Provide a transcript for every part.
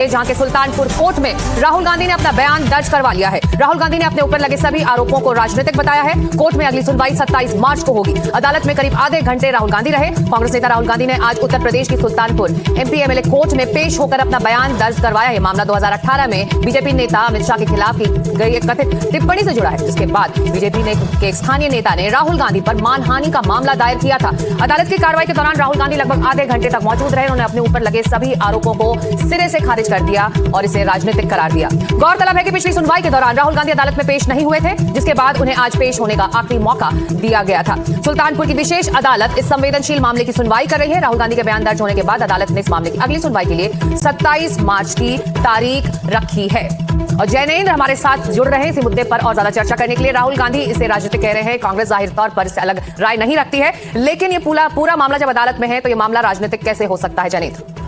जहां के सुल्तानपुर कोर्ट में राहुल गांधी ने अपना बयान दर्ज करवा लिया है। राहुल गांधी ने अपने ऊपर लगे सभी आरोपों को राजनीतिक बताया है। कोर्ट में अगली सुनवाई 27 मार्च को होगी। अदालत में करीब आधे घंटे राहुल गांधी रहे। कांग्रेस नेता राहुल गांधी ने आज उत्तर प्रदेश की सुल्तानपुर एमपी एमएलए कोर्ट में पेश होकर अपना बयान दर्ज करवाया है। मामला 2018 में बीजेपी नेता अमित शाह के खिलाफ की गई एक कथित टिप्पणी से जुड़ा है, जिसके बाद बीजेपी के एक स्थानीय नेता ने राहुल गांधी पर मानहानि का मामला दायर किया था। अदालत की कार्रवाई के दौरान राहुल गांधी लगभग आधे घंटे तक मौजूद रहे। उन्होंने अपने ऊपर लगे सभी आरोपों को सिरे से खारिज कर दिया और इसे राजनीतिक करार दिया। गौरतलब है कि पिछली सुनवाई के दौरान राहुल गांधी अदालत में पेश नहीं हुए थे, जिसके बाद उन्हें आज पेश होने का आखिरी मौका दिया गया था। सुल्तानपुर की विशेष अदालत इस संवेदनशील मामले की सुनवाई कर रही है। राहुल गांधी के बयान दर्ज होने के बाद अदालत ने इस मामले की अगली सुनवाई के लिए 27 मार्च की तारीख रखी है। और जैनेन्द्र हमारे साथ जुड़ रहे हैं इसी मुद्दे पर और ज्यादा चर्चा करने के लिए। राहुल गांधी इसे राजनीतिक कह रहे हैं, कांग्रेस जाहिर तौर पर इससे अलग राय नहीं रखती है, लेकिन ये पूरा मामला जब अदालत में है तो ये मामला राजनीतिक कैसे हो सकता है? जैनेन्द्र,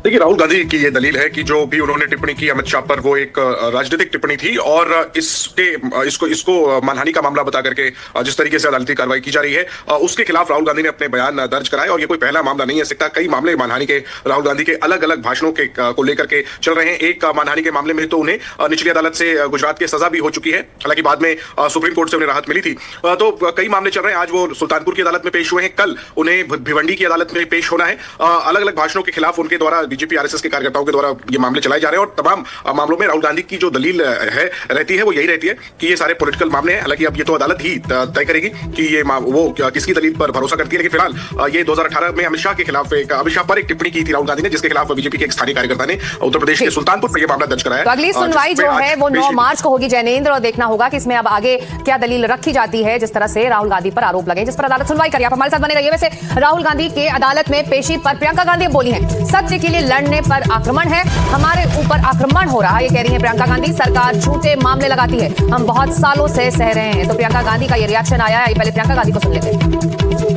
देखिए, राहुल गांधी की ये दलील है कि जो भी उन्होंने टिप्पणी की अमित शाह पर वो एक राजनीतिक टिप्पणी थी और इसको मानहानि का मामला बता करके जिस तरीके से अदालती कार्रवाई की जा रही है उसके खिलाफ राहुल गांधी ने अपने बयान दर्ज कराए। और ये कोई पहला मामला नहीं है सकता, कई मामले मानहानि के राहुल गांधी के अलग अलग भाषणों के को लेकर के चल रहे हैं। एक मानहानि के मामले में तो उन्हें निचली अदालत से गुजरात की सजा भी हो चुकी है, हालांकि बाद में सुप्रीम कोर्ट से उन्हें राहत मिली थी। तो कई मामले चल रहे हैं। आज वो सुल्तानपुर की अदालत में पेश हुए हैं, कल उन्हें भिवंडी की अदालत में पेश होना है। अलग अलग भाषणों के खिलाफ उनके द्वारा बीजेपी आरएसएस के कार्यकर्ताओं के द्वारा ये मामले चलाए जा रहे हैं। और तमाम मामलों में राहुल गांधी की जो दलील है रहती है वो यही रहती है कि ये सारे पॉलिटिकल मामले हैं। हालांकि अब ये तो अदालत ही तय करेगी कि ये वो किसकी दलील पर भरोसा करती है। लेकिन फिलहाल ये 2018 में अमित शाह पर एक टिप्पणी की थी राहुल गांधी ने, जिसके खिलाफ बीजेपी के एक स्थानीय कार्यकर्ता ने उत्तर प्रदेश के सुल्तानपुर में ये मामला दर्ज कराया। तो अगली सुनवाई जो है वो 9 मार्च को होगी जैनेन्द्र, और देखना होगा कि इसमें अब आगे क्या दलील रखी जाती है। जिस तरह से राहुल गांधी पर आरोप लगे, जिस पर अदालत सुनवाई करिए। आप हमारे साथ बने रहिए। वैसे राहुल गांधी के अदालत में पेशी पर प्रियंका गांधी बोली है, सत्य के लिए लड़ने पर आक्रमण है, हमारे ऊपर आक्रमण हो रहा है, ये कह रही है प्रियंका गांधी। सरकार झूठे मामले लगाती है, हम बहुत सालों से सह रहे हैं। तो प्रियंका गांधी का ये रिएक्शन आया है, पहले प्रियंका गांधी को सुन लेते हैं।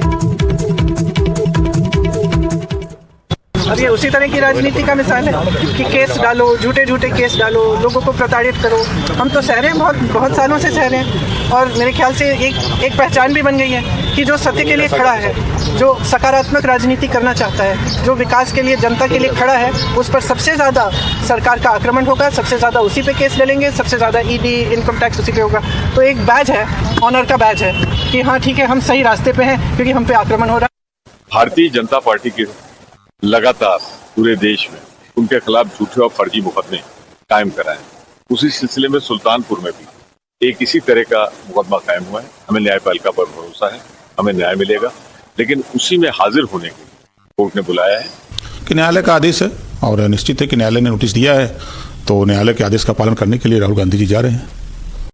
अब ये उसी तरह की राजनीति का मिसाल है कि केस डालो, झूठे केस डालो, लोगों को प्रताड़ित करो। हम तो सह रहे हैं, बहुत सालों से सह रहे हैं। और मेरे ख्याल से एक पहचान भी बन गई है कि जो सत्य के लिए खड़ा है, जो सकारात्मक राजनीति करना चाहता है, जो विकास के लिए, जनता के लिए खड़ा है, उस पर सबसे ज़्यादा सरकार का आक्रमण होगा, सबसे ज़्यादा उसी पे केस डलेंगे, सबसे ज़्यादा ईडी, इनकम टैक्स उसी पे होगा। तो एक बैज है, ऑनर का बैज है कि हाँ ठीक है, हम सही रास्ते पे हैं क्योंकि हम पे आक्रमण हो रहा है। भारतीय जनता पार्टी के लगातार पूरे देश में उनके खिलाफ झूठे और फर्जी मुकदमे कायम कराए। उसी सिलसिले में सुल्तानपुर में भी एक इसी तरह का मुकदमा कायम हुआ है। हमें न्यायपालिका पर भरोसा है, हमें न्याय मिलेगा, लेकिन उसी में हाजिर होने के लिए कोर्ट ने बुलाया है कि न्यायालय का आदेश है और निश्चित है कि न्यायालय ने नोटिस दिया है, तो न्यायालय के आदेश का पालन करने के लिए राहुल गांधी जी जा रहे हैं।